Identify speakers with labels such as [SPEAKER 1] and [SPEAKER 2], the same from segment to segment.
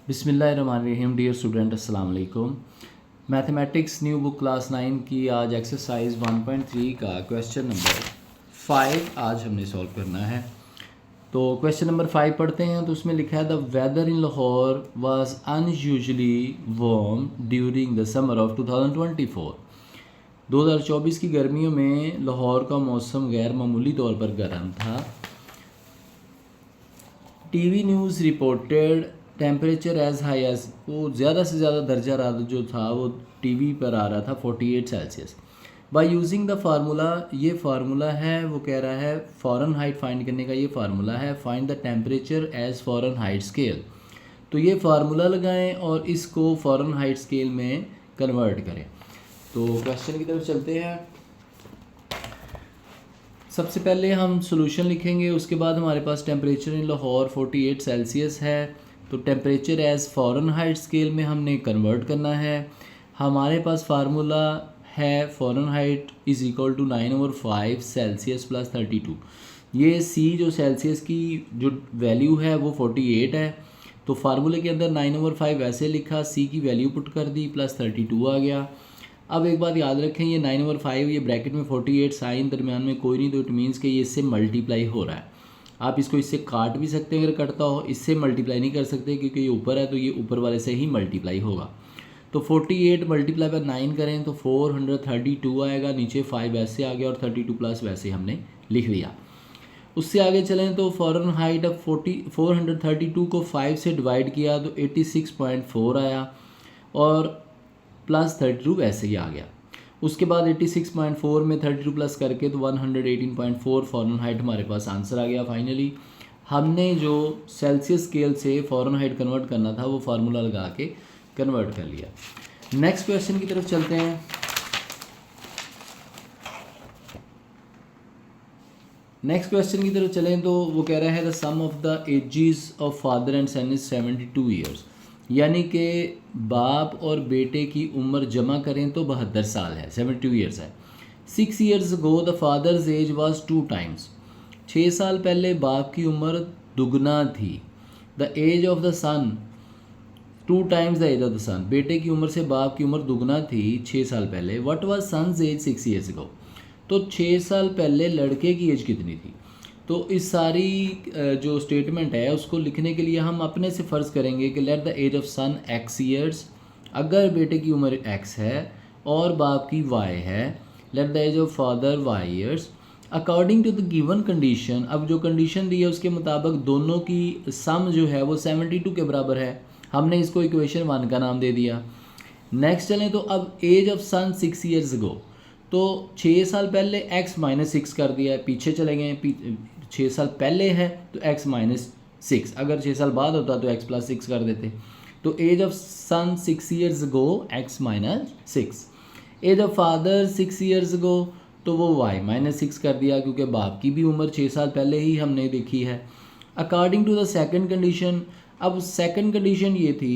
[SPEAKER 1] बिस्मिल्लाहिर्रहमानिर्रहीम। Dear student, अस्सलाम वालेकुम। मैथमेटिक्स न्यू बुक क्लास 9 की आज एक्सरसाइज 1.3 का क्वेश्चन नंबर 5 आज हमने सॉल्व करना है। तो क्वेश्चन नंबर 5 पढ़ते हैं। तो उसमें लिखा है the weather in Lahore was unusually warm during the summer of 2024। 2024 की गर्मियों में लाहौर का मौसम गैर मामूली तौर पर गर्म था। TV news reported temperature as high as, वो ज़्यादा से ज़्यादा दर्जा रात जो था वो टीवी पर आ रहा था 48 Celsius. By using the formula, ये फार्मूला है, वो कह रहा है फ़ारेनहाइट फाइंड करने का ये फार्मूला है, find the temperature as Fahrenheit scale. तो ये फार्मूला लगाएं और इसको फ़ारेनहाइट स्केल में कन्वर्ट करें। तो क्वेश्चन की तरफ चलते हैं। सबसे पहले हम सॉल्यूशन लिखेंगे, उसके बाद हमारे पास टेम्परेचर इन लाहौर 48 सेल्सियस है। तो टेम्परेचर एज़ फ़ारेनहाइट स्केल में हमने कन्वर्ट करना है। हमारे पास फार्मूला है Fahrenheit is equal to 9/5 Celsius plus 32। ये सी जो सेल्सियस की जो वैल्यू है वो 48 है। तो फार्मूले के अंदर 9/5 वैसे लिखा, सी की वैल्यू पुट कर दी, प्लस 32 आ गया। अब एक बात याद रखें, ये 9/5 ये ब्रैकेट में 48 साइन दरमियान में कोई नहीं, तो इट मीन्स कि ये इससे मल्टीप्लाई हो रहा है। आप इसको इससे काट भी सकते हैं अगर कटता हो, इससे मल्टीप्लाई नहीं कर सकते क्योंकि ये ऊपर है, तो ये ऊपर वाले से ही मल्टीप्लाई होगा। तो 48 मल्टीप्लाई बाय 9 करें तो 432 आएगा, नीचे 5 ऐसे आ गया और 32 प्लस वैसे हमने लिख लिया। उससे आगे चलें तो फ़ारेनहाइट अब 432 को 5 से डिवाइड किया तो 86.4 आया और प्लस 32 वैसे ही आ गया। उसके बाद 86.4 में 32 प्लस करके तो 118.4 फ़ारेनहाइट हमारे पास आंसर आ गया। फाइनली हमने जो सेल्सियस स्केल से फ़ारेनहाइट कन्वर्ट करना था वो फार्मूला लगा के कन्वर्ट कर लिया। नेक्स्ट क्वेश्चन की तरफ चलते हैं। नेक्स्ट क्वेश्चन की तरफ चलें तो वो कह रहा है the sum of the ages of father and son is 72 years, यानी कि बाप और बेटे की उम्र जमा करें तो 72 साल है, 72 ईयर्स है। 6 years go the father's age was 2 times, 6 साल पहले बाप की उम्र दुगना थी। The age of the son 2 times the age of the son, बेटे की उम्र से बाप की उम्र दुगना थी 6 साल पहले। What was son's age 6 years ago, तो 6 साल पहले लड़के की एज कितनी थी। तो इस सारी जो स्टेटमेंट है उसको लिखने के लिए हम अपने से फ़र्ज़ करेंगे कि let the age of son x years, अगर बेटे की उम्र x है और बाप की y है, let the age of father y years according to the given condition. अब जो कंडीशन दी है उसके मुताबिक दोनों की सम जो है वो 72 के बराबर है। हमने इसको इक्वेशन 1 का नाम दे दिया। नेक्स्ट चलें तो अब age of son 6 years ago, तो 6 साल पहले x माइनस 6 कर दिया है, पीछे चले गए, 6 साल पहले है तो x माइनस 6, अगर 6 साल बाद होता तो x प्लस 6 कर देते। तो age of son 6 years ago x minus 6। Age of father 6 years ago, तो वो y माइनस 6 कर दिया क्योंकि बाप की भी उम्र 6 साल पहले ही हमने देखी है। According to the second condition, अब सेकंड कंडीशन ये थी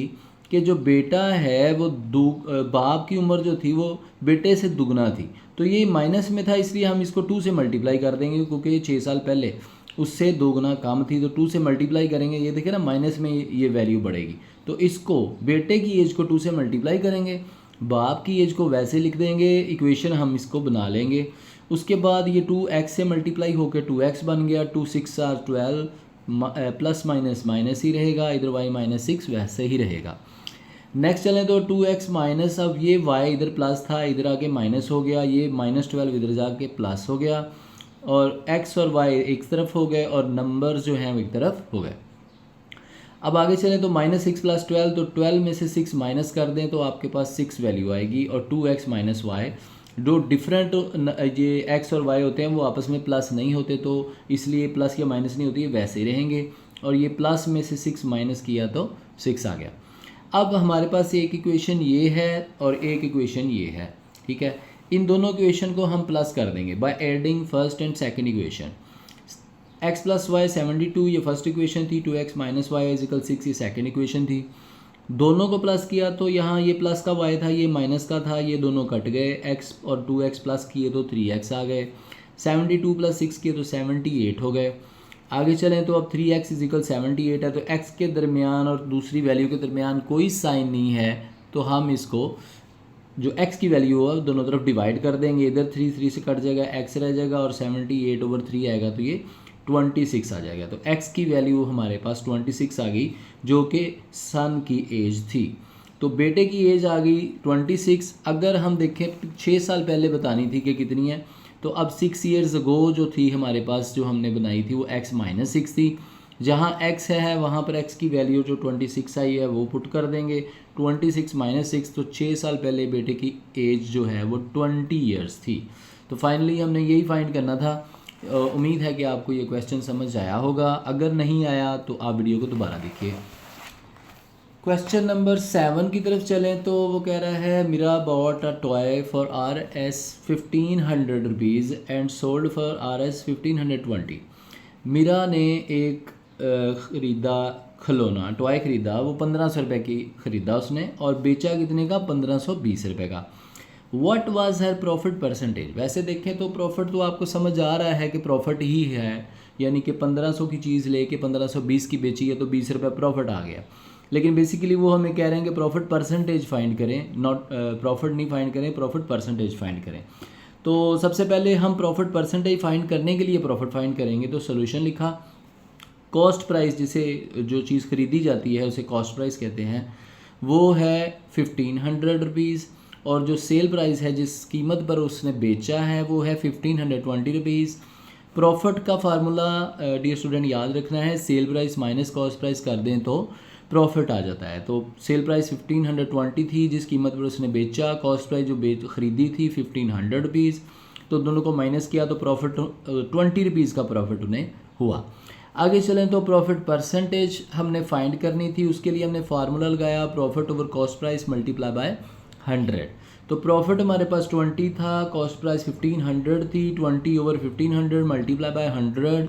[SPEAKER 1] कि जो बेटा है वो बाप की उम्र जो थी वो बेटे से दुगना थी, तो ये माइनस में था इसलिए हम इसको 2 से मल्टीप्लाई कर देंगे क्योंकि ये 6 साल पहले उससे दोगुना कम थी, तो 2 से मल्टीप्लाई करेंगे। ये देखिए ना माइनस में ये वैल्यू बढ़ेगी, तो इसको बेटे की एज को 2 से मल्टीप्लाई करेंगे, बाप की एज को वैसे लिख देंगे, इक्वेशन हम इसको बना लेंगे। उसके बाद ये 2x से मल्टीप्लाई होकर 2x बन गया, 2 6 आर 12, प्लस माइनस माइनस ही रहेगा, इधर y माइनस 6 वैसे ही रहेगा। नेक्स्ट चलें तो 2x माइनस, अब ये y इधर प्लस था, इधर आके माइनस हो गया, ये -12 इधर जाके प्लस हो गया और x और y एक तरफ हो गए और नंबर जो हैं वो एक तरफ हो गए। अब आगे चलें तो -6 + 12, तो 12 में से 6 माइनस कर दें तो आपके पास 6 वैल्यू आएगी और 2x - y, जो डिफरेंट ये x और y होते हैं वो आपस में प्लस नहीं होते, तो इसलिए प्लस या माइनस नहीं होती, वैसे ही रहेंगे। और ये प्लस में से 6 माइनस किया तो 6 आ गया। अब हमारे पास एक इक्वेशन ये है और एक इक्वेशन ये है, ठीक है। इन दोनों इक्वेशन को हम प्लस कर देंगे by adding first and second equation. x + y 72 ये फर्स्ट इक्वेशन थी, 2x - y = 6 ये सेकंड इक्वेशन थी। दोनों को प्लस किया तो यहाँ ये प्लस का y था, ये माइनस का था, ये दोनों कट गए, x और 2x प्लस किए तो 3x आ गए, 72 + 6 किए तो 78 हो गए। आगे चलें तो अब 3x इजिकल 78 है, तो x के दरमियान और दूसरी वैल्यू के दरमियान कोई साइन नहीं है, तो हम इसको जो x की वैल्यू है दोनों तरफ डिवाइड कर देंगे, इधर 3 से कट जाएगा, x रह जाएगा और 78/3 आएगा, तो ये 26 आ जाएगा। तो x की वैल्यू हमारे पास 26 आ गई, जो कि सन की एज थी। तो बेटे की एज आ गई 26। अगर हम देखें 6 साल पहले बतानी थी कि कितनी है, तो अब 6 ईयर्स अगो जो थी हमारे पास जो हमने बनाई थी वो x-6 थी। जहाँ x है वहाँ पर x की वैल्यू जो 26 आई है वो पुट कर देंगे, 26 - 6, तो 6 साल पहले बेटे की एज जो है वो 20 ईयर्स थी। तो फाइनली हमने यही फाइंड करना था। उम्मीद है कि आपको ये क्वेश्चन समझ आया होगा। अगर नहीं आया तो आप वीडियो को दोबारा देखिए। क्वेश्चन नंबर 7 की तरफ चलें तो वो कह रहा है Meera bought a toy for Rs 1500 rupees and sold for Rs 1520। Meera ने एक ख़रीदा खिलौना, टॉय ख़रीदा, वो 1500 रुपये की ख़रीदा उसने और बेचा कितने का, 1520 रुपये का। What was her profit percentage. वैसे देखें तो प्रॉफिट तो आपको समझ आ रहा है कि प्रॉफिट ही है, यानी कि 1500 की चीज़ लेके 1520 की बेची है तो 20 रुपये प्रॉफिट आ गया। लेकिन बेसिकली वो हमें कह रहे हैं कि प्रॉफिट परसेंटेज फाइंड करें, नॉट प्रॉफिट नहीं फाइंड करें, प्रॉफिट परसेंटेज फाइंड करें। तो सबसे पहले हम प्रॉफिट परसेंटेज फाइंड करने के लिए प्रॉफिट फाइंड करेंगे। तो सोल्यूशन लिखा, कॉस्ट प्राइस जिसे जो चीज़ खरीदी जाती है उसे कॉस्ट प्राइस कहते हैं, वो है 1500 रुपीज़, और जो सेल प्राइस है जिस कीमत पर उसने बेचा है वो है 1520 रुपीज़। प्रॉफिट का फार्मूला डियर स्टूडेंट याद रखना है, sale price minus cost price कर दें तो प्रॉफिट आ जाता है। तो सेल प्राइस 1520 थी जिस कीमत पर उसने बेचा, कॉस्ट प्राइस जो खरीदी थी 1500 रुपीज़, तो दोनों को माइनस किया तो प्रॉफिट 20 रुपीज़ का प्रॉफिट उन्हें हुआ। आगे चलें तो प्रॉफिट परसेंटेज हमने फाइंड करनी थी, उसके लिए हमने फार्मूला लगाया profit over cost price multiply by 100। तो प्रॉफिट हमारे पास 20 था, कॉस्ट प्राइस 1500 थी, 20/1500 मल्टीप्लाई बाय 100।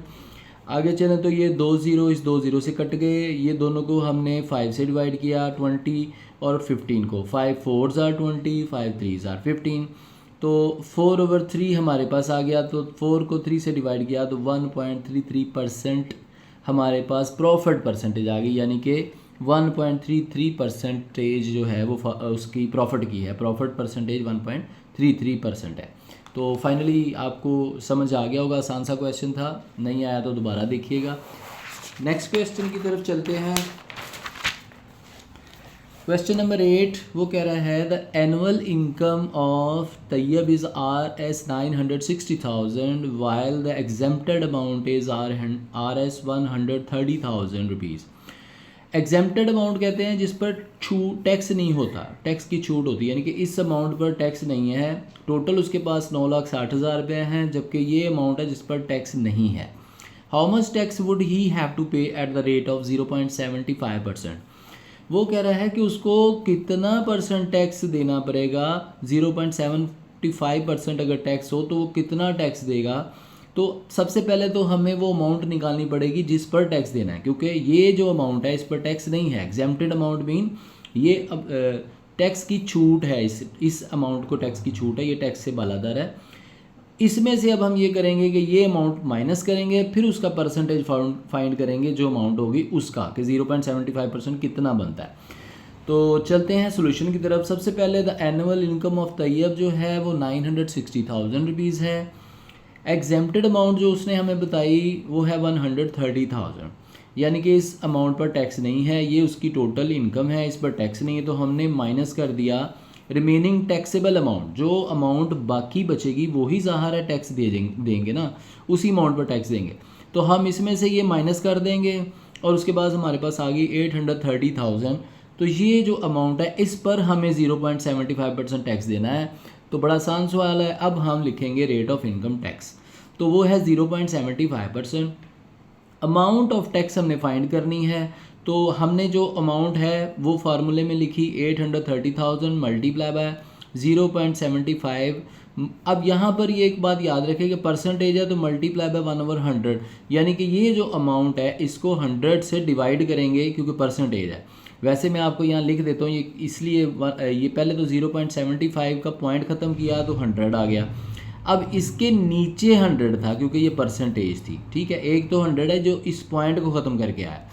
[SPEAKER 1] आगे चलें तो ये 2 ज़ीरो इस 2 ज़ीरो से कट गए, ये दोनों को हमने 5 से डिवाइड किया, 20 और 15 को, 5 4s are 20, 5 3s are 15, तो 4/3 हमारे पास आ गया। तो 4 को 3 से डिवाइड किया तो 1.33% हमारे पास प्रॉफिट परसेंटेज आ गई, यानी कि 1.33% जो है वो उसकी प्रॉफिट की है, प्रॉफिट परसेंटेज 1.33% है। तो फाइनली आपको समझ आ गया होगा, आसान सा क्वेश्चन था, नहीं आया तो दोबारा देखिएगा। नेक्स्ट क्वेश्चन की तरफ चलते हैं। क्वेश्चन नंबर 8 वो कह रहा है the annual income of Tayyab is Rs 960,000 while the exempted amount is Rs 130,000 rupees. Exempted amount कहते हैं जिस पर टैक्स नहीं होता, टैक्स की छूट होती है, यानी कि इस अमाउंट पर टैक्स नहीं है। टोटल उसके पास 9,60,000 रुपये हैं, जबकि ये अमाउंट है जिस पर टैक्स नहीं है। How much tax would he have to pay at the rate of 0.75%। वो कह रहा है कि उसको कितना परसेंट टैक्स देना पड़ेगा, 0.75% अगर टैक्स हो तो वो कितना टैक्स देगा। तो सबसे पहले तो हमें वो अमाउंट निकालनी पड़ेगी जिस पर टैक्स देना है, क्योंकि ये जो अमाउंट है इस पर टैक्स नहीं है। एग्जेम्प्टेड अमाउंट मीन ये अब टैक्स की छूट है, इस अमाउंट को टैक्स की छूट है, ये टैक्स से बालादर है। इसमें से अब हम ये करेंगे कि ये अमाउंट माइनस करेंगे, फिर उसका परसेंटेज फाइंड करेंगे जो अमाउंट होगी उसका, कि 0.75% कितना बनता है। तो चलते हैं सोल्यूशन की तरफ। सबसे पहले the annual income of Tayyab जो है वो 960,000 रुपीज़ है। एग्जेम्प्टेड अमाउंट जो उसने हमें बताई वो है 130,000, यानी कि इस अमाउंट पर टैक्स नहीं है, ये उसकी टोटल इनकम है, इस पर टैक्स नहीं है। तो हमने माइनस कर दिया रिमेनिंग टैक्सेबल अमाउंट, जो अमाउंट बाकी बचेगी वही ज़ाहिर है टैक्स देंगे ना, उसी अमाउंट पर टैक्स देंगे। तो हम इसमें से ये माइनस कर देंगे और उसके बाद हमारे पास आ गई 830,000। तो ये जो अमाउंट है इस पर हमें 0.75% टैक्स देना है। तो बड़ा आसान सवाल है। अब हम लिखेंगे रेट ऑफ इनकम टैक्स, तो वो है 0.75%। अमाउंट ऑफ टैक्स हमने फाइंड करनी है, तो हमने जो अमाउंट है वो फार्मूले में लिखी 830,000 मल्टीप्लाई बाय 0.75। अब यहाँ पर ये एक बात याद रखें कि परसेंटेज है तो मल्टीप्लाई बाय 1/100, यानी कि ये जो अमाउंट है इसको 100 से डिवाइड करेंगे क्योंकि परसेंटेज है। वैसे मैं आपको यहाँ लिख देता हूँ, ये इसलिए ये पहले तो 0.75 का पॉइंट ख़त्म किया तो 100 आ गया। अब इसके नीचे 100 था क्योंकि ये परसेंटेज थी, ठीक है। एक तो 100 है जो इस पॉइंट को ख़त्म करके आया,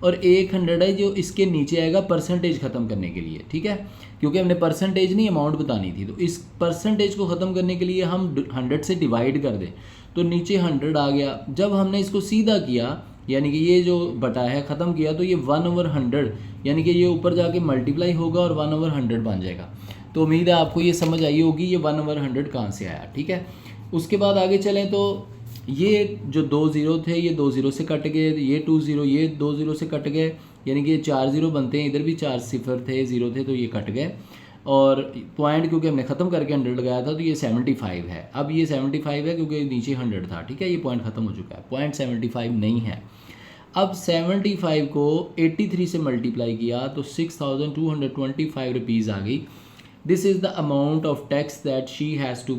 [SPEAKER 1] और एक 100 है जो इसके नीचे आएगा परसेंटेज ख़त्म करने के लिए, ठीक है। क्योंकि हमने परसेंटेज नहीं अमाउंट बतानी थी, तो इस परसेंटेज को ख़त्म करने के लिए हम 100 से डिवाइड कर दें, तो नीचे 100 आ गया। जब हमने इसको सीधा किया, यानी कि ये जो बटा है ख़त्म किया, तो ये 1/100 यानी कि ये ऊपर जाके मल्टीप्लाई होगा और 1/100 बन जाएगा। तो उम्मीद है आपको ये समझ आई होगी ये 1/100 कहाँ से आया, ठीक है। उसके बाद आगे चलें तो ये जो 2 ज़ीरो थे ये 2 ज़ीरो से कट गए, ये 2 ज़ीरो ये 2 ज़ीरो से कट गए, यानी कि 4 ज़ीरो बनते हैं, इधर भी 4 सिफर थे, ज़ीरो थे, तो ये कट गए। और पॉइंट क्योंकि हमने ख़त्म करके 100 लगाया था, तो ये 75 है। अब ये 75 है क्योंकि नीचे 100 था, ठीक है। ये पॉइंट ख़त्म हो चुका है, पॉइंट 75 नहीं है। अब 75 को 83 से मल्टीप्लाई किया तो 6225 रुपीज़ आ गई। This is the amount of tax that he has to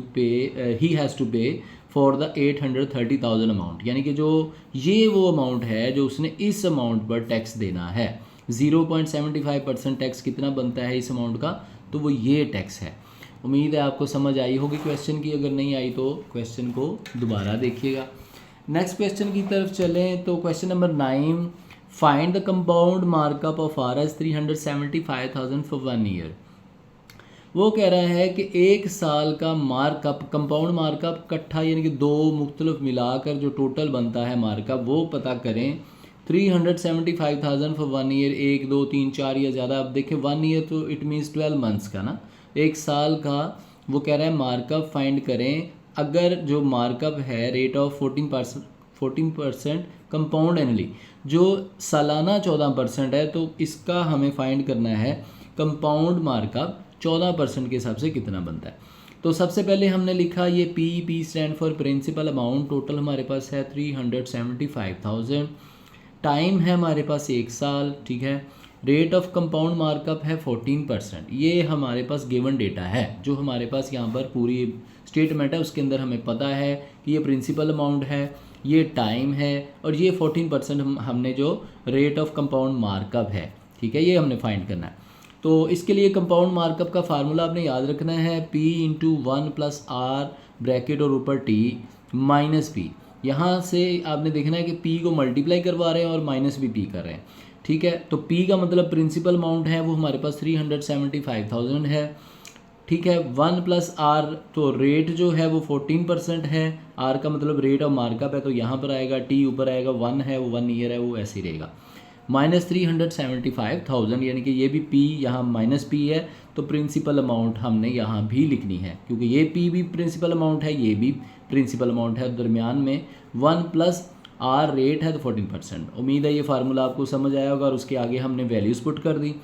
[SPEAKER 1] pay for the 830,000 amount, यानी कि जो ये वो अमाउंट है जो उसने इस अमाउंट पर टैक्स देना है। 0.75% टैक्स कितना बनता है इस अमाउंट का, तो वो ये टैक्स है। उम्मीद है आपको समझ आई होगी क्वेश्चन की, अगर नहीं आई तो क्वेश्चन को दोबारा देखिएगा। नेक्स्ट क्वेश्चन की तरफ चलें तो question number 9, find the compound markup of RS 375,000 for 1 year. वो कह रहा है कि एक साल का मार्कअप, कंपाउंड मार्कअप इकट्ठा यानी कि दो मुख्तलिफ मिलाकर जो टोटल बनता है मार्कअप, वो पता करें। 375,000 फॉर 1 ईयर, 1 2 3 4 या ज़्यादा। अब देखें 1 ईयर तो इट मीन्स 12 मंथ्स का ना, एक साल का। वो कह रहा है मार्कअप फाइंड करें अगर जो मार्कअप है रेट ऑफ 14% कंपाउंड एनुअली, जो सालाना 14% है, तो इसका हमें फाइंड करना है कंपाउंड मार्कअप 14% के हिसाब से कितना बनता है। तो सबसे पहले हमने लिखा ये P stand for principal amount, total हमारे पास है 375,000, टाइम है हमारे पास 1 साल, ठीक है। रेट ऑफ कंपाउंड मार्कअप है 14%, ये हमारे पास गिवन डेटा है, जो हमारे पास यहाँ पर पूरी स्टेटमेंट है उसके अंदर हमें पता है कि ये प्रिंसिपल अमाउंट है, ये टाइम है, और ये 14% हमने जो रेट ऑफ कंपाउंड मार्कअप है, ठीक है, ये हमने फाइंड करना है। तो इसके लिए कंपाउंड मार्कअप का फार्मूला आपने याद रखना है, P × 1 + R ब्रैकेट और ऊपर T माइनस P। यहाँ से आपने देखना है कि P को मल्टीप्लाई करवा रहे हैं और माइनस भी P कर रहे हैं, ठीक है। तो P का मतलब प्रिंसिपल अमाउंट है, वो हमारे पास 375,000 है, ठीक है। 1 + R तो रेट जो है वो 14% है, R का मतलब रेट ऑफ मार्कअप है, तो यहाँ पर आएगा, T ऊपर आएगा, 1 है वो 1 ईयर है, वो ऐसे ही रहेगा। माइनस 375,000 यानी कि ये भी P यहाँ माइनस P है, तो प्रिंसिपल अमाउंट हमने यहाँ भी लिखनी है, क्योंकि ये P भी प्रिंसिपल अमाउंट है, ये भी प्रिंसिपल अमाउंट है, दरमियान में 1 + R रेट है तो 14%। उम्मीद है ये फार्मूला आपको समझ आया होगा, और उसके आगे हमने वैल्यूज़ पुट कर दी।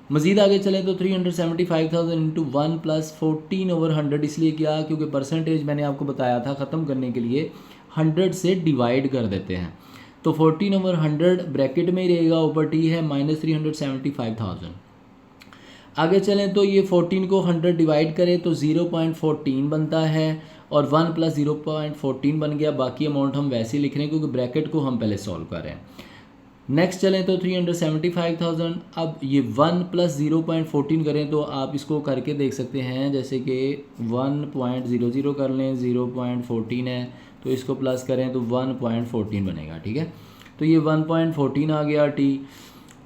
[SPEAKER 1] मज़ीद आगे चलें तो 375,000 × 1 + 14/100 इसलिए किया क्योंकि परसेंटेज मैंने आपको बताया था ख़त्म करने के लिए 100 से डिवाइड कर देते हैं, तो 14/100 ब्रैकेट में ही रहेगा, ऊपर T है माइनस 375,000। आगे चलें तो ये 14 को 100 डिवाइड करें तो 0.14 बनता है, और 1 + 0.14 बन गया। बाकी अमाउंट हम वैसे ही लिख रहे हैं क्योंकि ब्रैकेट को हम पहले सॉल्व कर रहे हैं। नेक्स्ट चलें तो 375,000, अब ये 1 + 0.14 करें तो आप इसको करके देख सकते हैं, जैसे कि 1.00 कर लें, 0.14 है तो इसको प्लस करें तो 1.14 बनेगा, ठीक है। तो ये 1.14 आ गया T।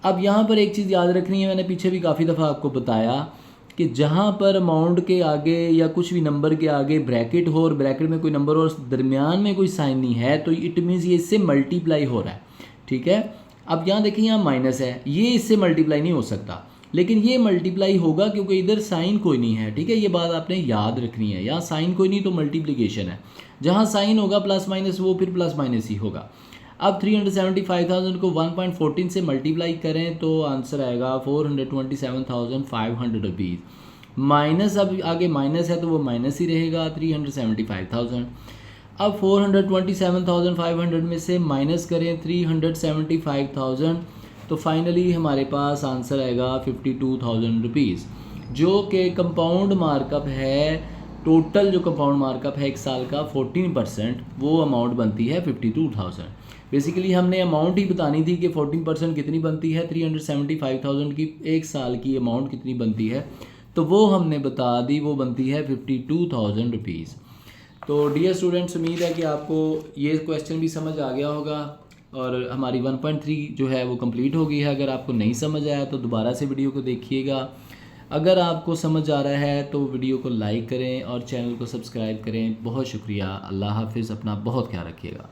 [SPEAKER 1] अब यहाँ पर एक चीज़ याद रखनी है, मैंने पीछे भी काफ़ी दफ़ा आपको बताया कि जहाँ पर अमाउंट के आगे या कुछ भी नंबर के आगे ब्रैकेट हो और ब्रैकेट में कोई नंबर और दरमियान में कोई साइन नहीं है, तो इट मीन्स ये इससे मल्टीप्लाई हो रहा है, ठीक है। अब यहाँ देखिए यहाँ माइनस है, ये इससे मल्टीप्लाई नहीं हो सकता, लेकिन ये मल्टीप्लाई होगा क्योंकि इधर साइन कोई नहीं है, ठीक है। ये बात आपने याद रखनी है, यहाँ साइन कोई नहीं तो मल्टीप्लिकेशन है, जहाँ साइन होगा प्लस माइनस वो फिर प्लस माइनस ही होगा। अब 375,000 को 1.14 से मल्टीप्लाई करें तो आंसर आएगा 427,500 रुपीज़। माइनस अब आगे माइनस है तो वो माइनस ही रहेगा 375,000। अब 427,500 में से माइनस करें 375,000 तो फाइनली हमारे पास आंसर आएगा 52,000 रुपीज़, जो कि कंपाउंड मार्कअप है। टोटल जो कंपाउंड मार्कअप है एक साल का 14%, वो अमाउंट बनती है 52,000। बेसिकली हमने अमाउंट ही बतानी थी कि 14% कितनी बनती है, 375,000 की एक साल की अमाउंट कितनी बनती है, तो वो हमने बता दी, वो बनती है 52,000 रुपीज़। तो डियर स्टूडेंट्स, उम्मीद है कि आपको ये क्वेश्चन भी समझ आ गया होगा और हमारी 1.3 जो है वो कंप्लीट हो गई है। अगर आपको नहीं समझ आया तो दोबारा से वीडियो को देखिएगा। अगर आपको समझ आ रहा है तो वीडियो को लाइक करें और चैनल को सब्सक्राइब करें। बहुत शुक्रिया। अल्लाह हाफिज़। अपना बहुत ख्याल रखिएगा।